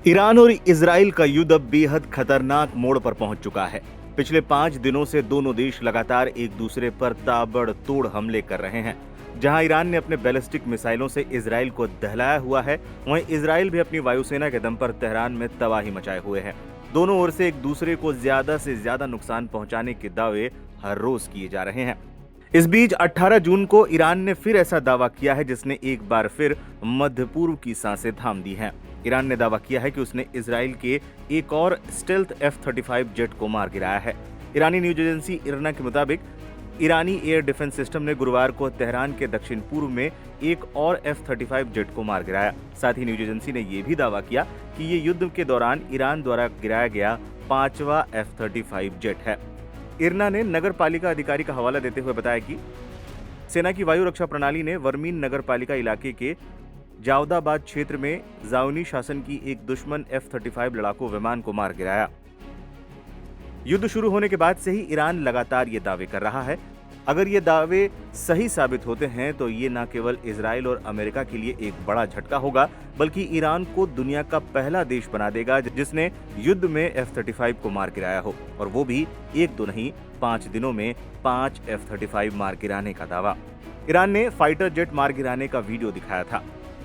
Iran और Israel का युद्ध अब बेहद खतरनाक मोड़ पर पहुंच चुका है। पिछले 5 दिनों से दोनों देश लगातार एक दूसरे पर ताबड़तोड़ हमले कर रहे हैं। जहां ईरान ने अपने बैलिस्टिक मिसाइलों से इजराइल को दहलाया हुआ है, वहीं इजराइल भी अपनी वायुसेना के दम पर तेहरान में तबाही मचाए हुए है। दोनों ओर से एक दूसरे को ज्यादा से ज्यादा नुकसान पहुंचाने के दावे हर रोज किए जा रहे हैं। इस बीच 18 जून को ईरान ने फिर ऐसा दावा किया है जिसने एक बार फिर मध्य पूर्व की सांसें थाम दी हैं। ईरान ने दावा किया है कि उसने इजराइल के एक और स्टेल्थ F-35 जेट को मार गिराया है। ईरानी न्यूज एजेंसी इरना के मुताबिक ईरानी एयर डिफेंस सिस्टम ने गुरुवार को तेहरान के दक्षिण पूर्व में एक और F-35 जेट को मार गिराया। साथ ही न्यूज एजेंसी ने यह भी दावा किया कि ये युद्ध के दौरान ईरान द्वारा गिराया गया 5वां F-35 जेट है। इरना ने नगर पालिका अधिकारी का हवाला देते हुए बताया कि सेना की वायु रक्षा प्रणाली ने वर्मीन नगर पालिका इलाके के जावदाबाद क्षेत्र में जाओनी शासन की एक दुश्मन F-35 लड़ाकू विमान को मार गिराया। युद्ध शुरू होने के बाद से ही ईरान लगातार ये दावे कर रहा है। अगर ये दावे सही साबित होते हैं तो ये न केवल इजराइल और अमेरिका के लिए एक बड़ा झटका होगा, बल्कि ईरान को दुनिया का पहला देश बना देगा जिसने युद्ध में F-35 को मार गिराया हो, और वो भी एक दो नहीं 5 दिनों में 5 F-35 मार गिराने का दावा। ईरान ने फाइटर जेट मार गिराने का वीडियो दिखाया था।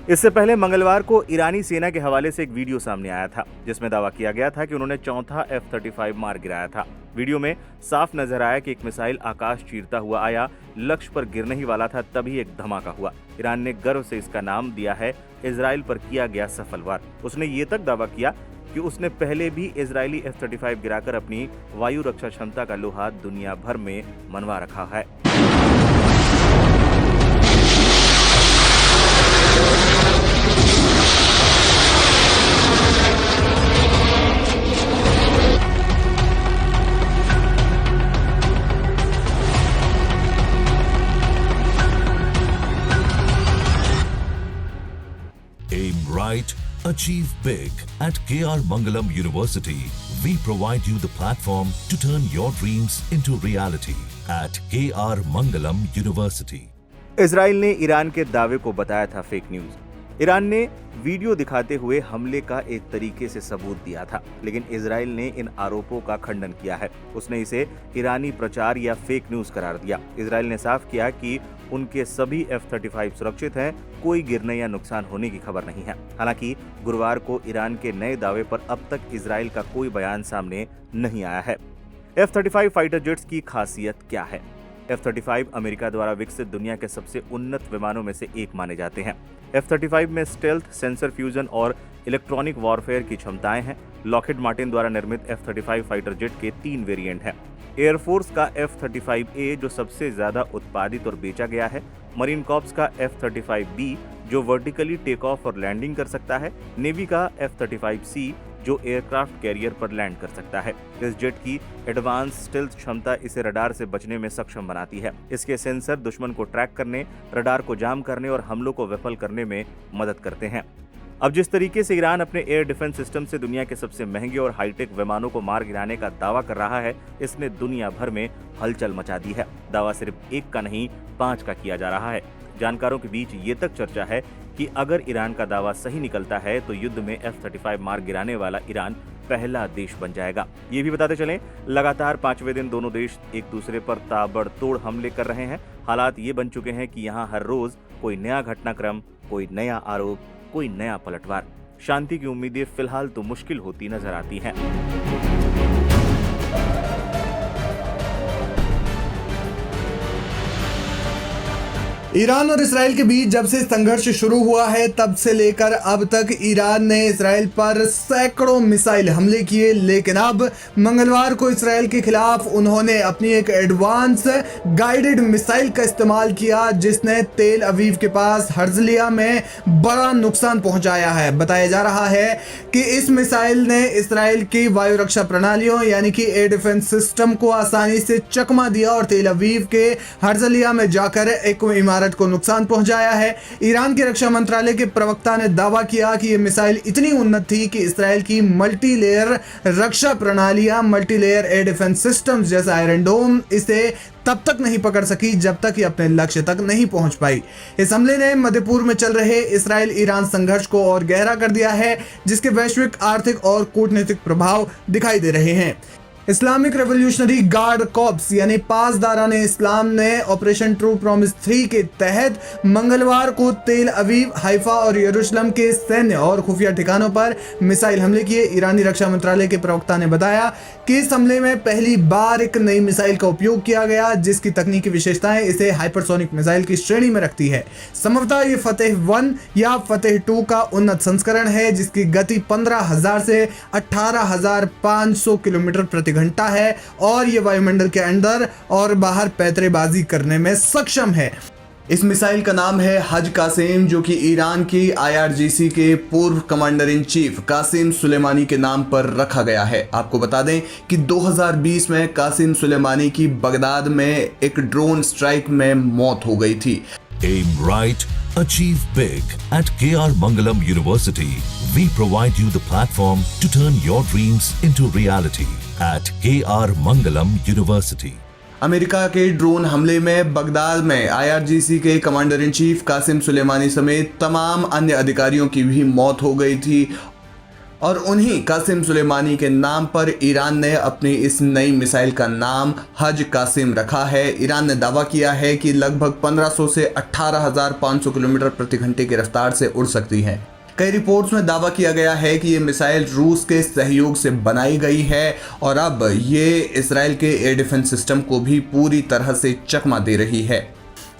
इससे पहले मंगलवार को ईरानी सेना के हवाले से एक वीडियो सामने आया था जिसमें दावा किया गया था कि उन्होंने चौथा F-35 मार गिराया था। वीडियो में साफ नजर आया कि एक मिसाइल आकाश चीरता हुआ आया, लक्ष्य पर गिरने ही वाला था, तभी एक धमाका हुआ। ईरान ने गर्व से इसका नाम दिया है इजराइल पर किया गया सफल वार। उसने ये तक दावा किया कि उसने पहले भी इजरायली F-35 गिराकर अपनी वायु रक्षा क्षमता का लोहा दुनिया भर में मनवा रखा है। Aim right, achieve big. At KR Mangalam University, we provide you the platform to turn your dreams into reality. At KR Mangalam University. Israel ने ईरान के दावे को बताया था फेक न्यूज। ईरान ने वीडियो दिखाते हुए हमले का एक तरीके से सबूत दिया था, लेकिन इजराइल ने इन आरोपों का खंडन किया है। उसने इसे ईरानी प्रचार या फेक न्यूज करार दिया। इजराइल ने साफ किया कि उनके सभी F-35 सुरक्षित हैं, कोई गिरने या नुकसान होने की खबर नहीं है। हालांकि गुरुवार को ईरान के नए दावे पर अब तक इजराइल का कोई बयान सामने नहीं आया है। F-35 फाइटर जेट्स की खासियत क्या है? F-35 अमेरिका द्वारा विकसित दुनिया के सबसे उन्नत विमानों में से एक माने जाते हैं। F-35 में स्टेल्थ, सेंसर फ्यूजन और इलेक्ट्रॉनिक वॉरफेयर की क्षमताएं हैं। लॉकहीड मार्टिन द्वारा निर्मित F-35 फाइटर जेट के 3 वेरिएंट हैं। एयरफोर्स का F-35A जो सबसे ज्यादा उत्पादित और बेचा गया है। मरीन कॉर्प्स का F-35B जो वर्टिकली टेक ऑफ और लैंडिंग कर सकता है। नेवी का F-35C जो एयरक्राफ्ट कैरियर पर लैंड कर सकता है। इस जेट की एडवांस स्टेल्थ क्षमता इसे रडार से बचने में सक्षम बनाती है। इसके सेंसर दुश्मन को ट्रैक करने, रडार को जाम करने और हमलों को विफल करने में मदद करते हैं। अब जिस तरीके से ईरान अपने एयर डिफेंस सिस्टम से दुनिया के सबसे महंगे और हाईटेक विमानों को मार गिराने का दावा कर रहा है, इसने दुनिया भर में हलचल मचा दी है। दावा सिर्फ एक का नहीं 5 का किया जा रहा है। जानकारों के बीच ये तक चर्चा है कि अगर ईरान का दावा सही निकलता है तो युद्ध में F-35 मार गिराने वाला ईरान पहला देश बन जाएगा। ये भी बताते चलें, लगातार 5वें दिन दोनों देश एक दूसरे पर ताबड़तोड़ हमले कर रहे हैं। हालात ये बन चुके हैं कि यहाँ हर रोज कोई नया घटनाक्रम, कोई नया आरोप, कोई नया पलटवार। शांति की उम्मीदें फिलहाल तो मुश्किल होती नजर आती हैं। ईरान और इसराइल के बीच जब से संघर्ष शुरू हुआ है तब से लेकर अब तक ईरान ने इसराइल पर सैकड़ों मिसाइल हमले किए, लेकिन अब मंगलवार को इसराइल के खिलाफ उन्होंने अपनी एक एडवांस गाइडेड मिसाइल का इस्तेमाल किया जिसने तेल अवीव के पास हर्जलिया में बड़ा नुकसान पहुंचाया है। बताया जा रहा है कि इस मिसाइल ने इसराइल की वायु रक्षा प्रणालियों यानी कि एयर डिफेंस सिस्टम को आसानी से चकमा दिया और तेल अवीव के हर्जलिया में जाकर एक इमारत को नुकसान पहुंचाया है। ईरान के रक्षा मंत्रालय के प्रवक्ता ने दावा किया कि यह मिसाइल इतनी उन्नत थी कि इसराइल की मल्टी लेयर रक्षा प्रणालियां, multi layer air defence systems जैसा आयरन डोम इसे तब तक नहीं पकड़ सकी जब तक ये अपने लक्ष्य तक नहीं पहुंच पाई। इस हमले ने मध्य पूर्व में चल रहे इसराइल ईरान संघर्ष को और गहरा कर दिया है, जिसके वैश्विक आर्थिक और कूटनीतिक प्रभाव दिखाई दे रहे हैं। इस्लामिक रेवोल्यूशनरी गार्ड कॉर्प्स यानी पासदारान इस्लाम ने ऑपरेशन ट्रू प्रॉमिस 3 के तहत मंगलवार को तेल अवीव, हाइफा और यरूशलेम के सैन्य और खुफिया ठिकानों पर मिसाइल हमले किए। ईरानी रक्षा मंत्रालय के प्रवक्ता ने बताया कि इस हमले में पहली बार एक नई मिसाइल का उपयोग किया गया, जिसकी तकनीकी विशेषताएं इसे हाइपरसोनिक मिसाइल की श्रेणी में रखती है। संभवतः ये फतेह 1 या फतेह 2 का उन्नत संस्करण है, जिसकी गति 15,000 से 18,500 किलोमीटर प्रति घंटा है और ये वायुमंडल के अंदर और बाहर पैंतरेबाजी करने में सक्षम है। इस मिसाइल का नाम है हज कासिम, जो कि ईरान की IRGC के पूर्व commander in chief Qasim Soleimani के नाम पर रखा गया है। आपको बता दें कि 2020 में कासिम सुलेमानी की बगदाद में एक ड्रोन स्ट्राइक में मौत हो गई थी। Aim right, achieve big. At KR Mangalam University, we provide you the platform to turn your dreams into reality. At KR Mangalam University. America के ड्रोन हमले में बगदाद में IRGC के commander in chief Qasim Soleimani समेत तमाम अन्य अधिकारियों की भी मौत हो गई थी और उन्हीं कासिम सुलेमानी के नाम पर ईरान ने अपनी इस नई मिसाइल का नाम हज कासिम रखा है। ईरान ने दावा किया है कि लगभग 1500 से 18,500 किलोमीटर प्रति घंटे की रफ्तार से उड़ सकती है। कई रिपोर्ट्स में दावा किया गया है कि ये मिसाइल रूस के सहयोग से बनाई गई है और अब ये इसराइल के एयर डिफेंस सिस्टम को भी पूरी तरह से चकमा दे रही है।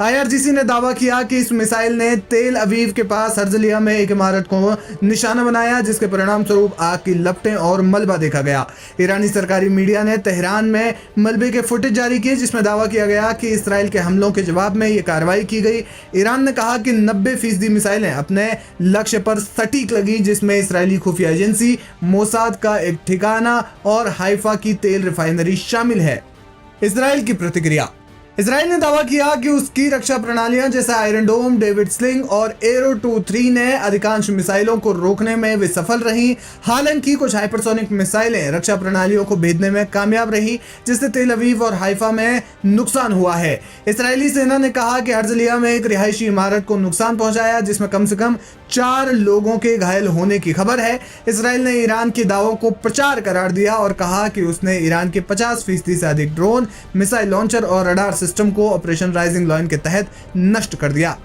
IRGC ने दावा किया कि इस मिसाइल ने तेल अवीव के पास हर्जलिया में एक इमारत को निशाना बनाया, जिसके परिणाम स्वरूप आग की लपटें और मलबा देखा गया। ईरानी सरकारी मीडिया ने तेहरान में मलबे के फुटेज जारी किए, जिसमें दावा किया गया कि इसराइल के हमलों के जवाब में ये कार्रवाई की गई। ईरान ने कहा कि 90% मिसाइलें अपने लक्ष्य पर सटीक लगी, जिसमें इसराइली खुफिया एजेंसी मोसाद का एक ठिकाना और हाइफा की तेल रिफाइनरी शामिल है। इसराइल की प्रतिक्रिया। इसराइल ने दावा किया कि उसकी रक्षा प्रणालियां जैसे आयरन डोम, डेविड स्लिंग और एरो 2-3 ने अधिकांश मिसाइलों को रोकने में वे सफल रही। हालांकि कुछ हाइपरसोनिक मिसाइलें रक्षा प्रणालियों को भेदने में कामयाब रही, जिससे तेल अवीव और हाइफा में नुकसान हुआ है। इस्राएली सेना ने कहा कि हर्जलिया में एक रिहायशी इमारत को नुकसान पहुंचाया, जिसमें कम से कम 4 लोगों के घायल होने की खबर है। इसराइल ने ईरान के दावों को प्रचार करार दिया और कहा कि उसने ईरान के 50% से अधिक ड्रोन, मिसाइल लॉन्चर और रडार सिस्टम को ऑपरेशन राइजिंग लायन के तहत नष्ट कर दिया।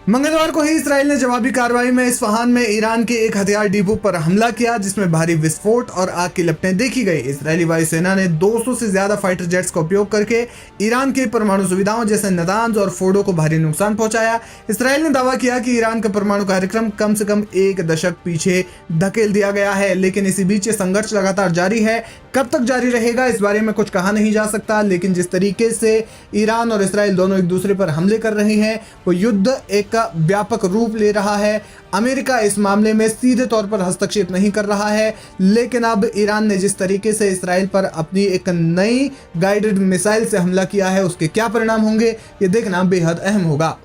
मंगलवार को ही इसराइल ने जवाबी कार्रवाई में इस्फहान में ईरान के एक हथियार डिपो पर हमला किया, जिसमें भारी विस्फोट और आग की लपटें देखी गई। इस्राएली वायुसेना ने 200 से ज्यादा फाइटर जेट्स का उपयोग करके ईरान के परमाणु सुविधाओं जैसे नदान्ज और फोर्डो को भारी नुकसान पहुंचाया। इसराइल ने दावा किया कि ईरान का परमाणु कार्यक्रम कम से कम 1 दशक पीछे धकेल दिया गया है, लेकिन इसी बीच संघर्ष लगातार जारी है। कब तक जारी रहेगा इस बारे में कुछ कहा नहीं जा सकता, लेकिन जिस तरीके से ईरान और इसराइल दोनों एक दूसरे पर हमले कर रहे हैं, वो युद्ध एक व्यापक रूप ले रहा है। अमेरिका इस मामले में सीधे तौर पर हस्तक्षेप नहीं कर रहा है, लेकिन अब ईरान ने जिस तरीके से इसराइल पर अपनी एक नई गाइडेड मिसाइल से हमला किया है, उसके क्या परिणाम होंगे ये देखना बेहद अहम होगा।